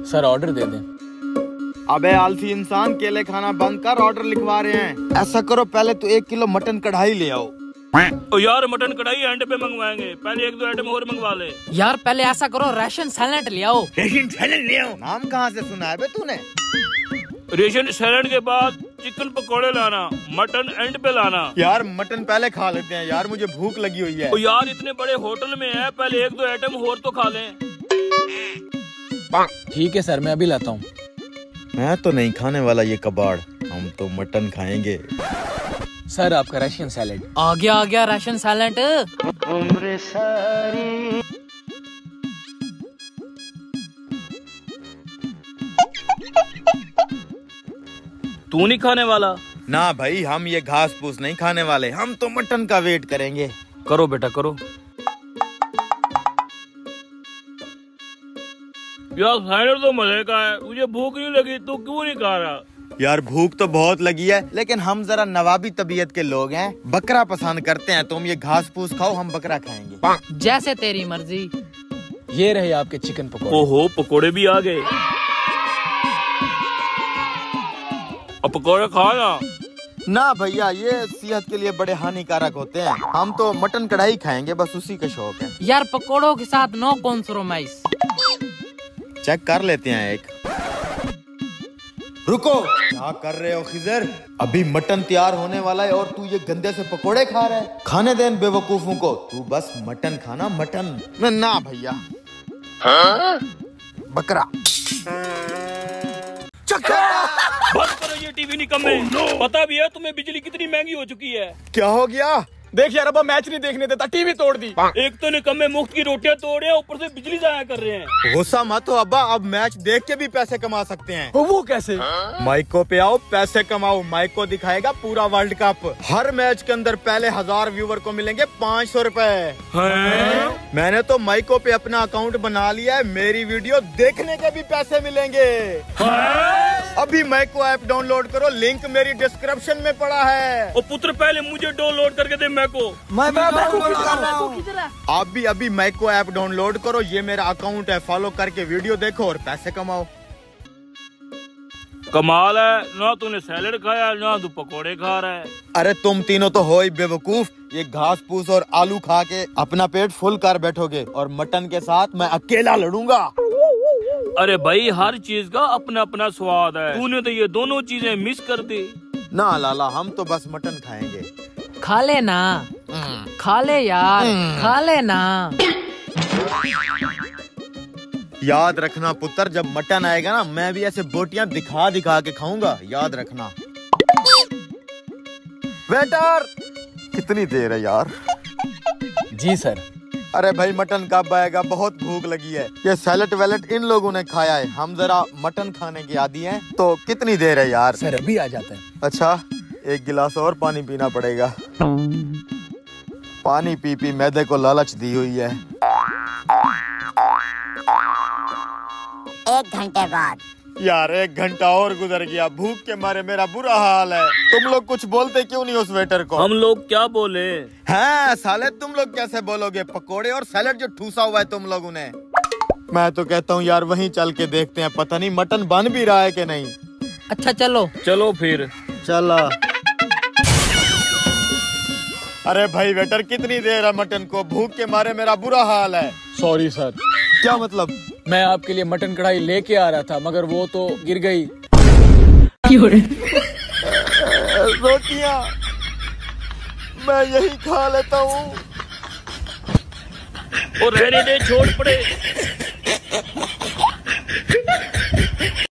Sir order दे दें। अबे आलसी इंसान, केले खाना बंद कर, ऑर्डर लिखवा रहे हैं। ऐसा करो, पहले तो 1 किलो मटन कढ़ाई ले आओ। ओ यार मटन कढ़ाई एंड पे मंगवाएंगे, पहले 1-2 आइटम और मंगवा ले। यार पहले ऐसा करो, राशन सैलेड ले आओ। राशन सैलेड ले आओ? नाम कहाँ से सुना है बे तूने? रेशन सैलेड के बाद चिकन पकोड़े लाना, मटन एंड पे लाना। यार मटन पहले खा लेते हैं यार, मुझे भूख लगी हुई है। ओ यार इतने बड़े होटल में है, पहले 1-2 आइटम और तो खा लें। ठीक है सर, मैं अभी लाता हूँ। मैं तो नहीं खाने वाला ये कबाड़, हम तो मटन खाएंगे। सर आपका रशियन सैलेड आ गया राशन सैलेड। उम्र सारी तू नहीं खाने वाला? ना भाई, हम ये घास फूस नहीं खाने वाले, हम तो मटन का वेट करेंगे। करो बेटा करो। यार सैलेड तो मजे का है, मुझे भूख नहीं लगी, तू क्यों नहीं खा रहा? यार भूख तो बहुत लगी है, लेकिन हम जरा नवाबी तबीयत के लोग हैं, बकरा पसंद करते हैं। तुम ये घास फूस खाओ, हम बकरा खाएंगे। जैसे तेरी मर्जी। ये रहे आपके चिकन पकोड़े। ओहो पकोड़े भी आ गए। अब पकोड़े खाना ना भैया, ये सेहत के लिए बड़े हानिकारक होते हैं। हम तो मटन कढ़ाई खाएंगे, बस उसी का शौक है। यार पकोड़ों के साथ नो कॉम्प्रोमाइज। चेक कर लेते हैं एक। रुको, क्या कर रहे हो खिजर? अभी मटन तैयार होने वाला है और तू ये गंदे से पकोड़े खा रहा है। खाने दे इन बेवकूफों को, तू बस मटन खाना, मटन। ना भैया। बकरा। बंद करो ये टीवी निकम्मे। पता भी है तुम्हें बिजली कितनी महंगी हो चुकी है? क्या हो गया? देख यार, अब मैच नहीं देखने देता, टीवी तोड़ दी। एक तो निकम्मे मुफ्त की रोटियां तोड़ रहे हैं, ऊपर से बिजली जाया कर रहे हैं। गुस्सा मत हो अब्बा, अब मैच देख के भी पैसे कमा सकते हैं। वो कैसे? माइको पे आओ, पैसे कमाओ। माइको दिखाएगा पूरा वर्ल्ड कप। हर मैच के अंदर पहले 1000 व्यूवर को मिलेंगे 500 रुपए। मैंने तो माइको पे अपना अकाउंट बना लिया है, मेरी वीडियो देखने के भी पैसे मिलेंगे। अभी माइको ऐप डाउनलोड करो, लिंक मेरी डिस्क्रिप्शन में पड़ा है। ओ पुत्र पहले मुझे डाउनलोड करके दे मैको। आप भी अभी माइको ऐप डाउनलोड करो, ये मेरा अकाउंट है, फॉलो करके वीडियो देखो और पैसे कमाओ। कमाल है, ना तूने सैलेड खाया ना तू पकोड़े खा रहा है। अरे तुम तीनों तो हो ही बेवकूफ, ये घास फूस और आलू खा के अपना पेट फुल कर बैठोगे और मटन के साथ मैं अकेला लड़ूंगा। अरे भाई हर चीज का अपना अपना स्वाद है, तूने तो ये दोनों चीजें मिस कर दी। ना लाला, हम तो बस मटन खाएंगे। खा ले ना, खा ले यार, खा ले ना। याद रखना पुत्र, जब मटन आएगा ना, मैं भी ऐसे बोटियां दिखा दिखा के खाऊंगा, याद रखना। वेटर, कितनी देर है यार? जी सर। अरे भाई मटन कब आएगा? बहुत भूख लगी है। ये सैलेड वैलेड इन लोगों ने खाया है, हम जरा मटन खाने के आदी हैं। तो कितनी देर है यार? सर अभी आ जाता है। अच्छा, 1 गिलास और पानी पीना पड़ेगा। पानी पी पी मैदे को लालच दी हुई है। 1 घंटे बाद। यार 1 घंटा और गुजर गया, भूख के मारे मेरा बुरा हाल है। तुम लोग कुछ बोलते क्यों नहीं उस वेटर को? हम लोग क्या बोले? हैं साले, तुम लोग कैसे बोलोगे? पकोड़े और सैलेड जो ठूसा हुआ है तुम लोगों ने। मैं तो कहता हूँ यार वहीं चल के देखते हैं, पता नहीं मटन बन भी रहा है कि नहीं। अच्छा चलो। चलो फिर। चला। अरे भाई वेटर, कितनी देर है मटन को? भूख के मारे मेरा बुरा हाल है। Sorry sir. क्या मतलब? मैं आपके लिए मटन कढ़ाई लेके आ रहा था, मगर वो तो गिर गई। रोटियां मैं यही खा लेता हूँ। और रहने दे, छोड़ पड़े।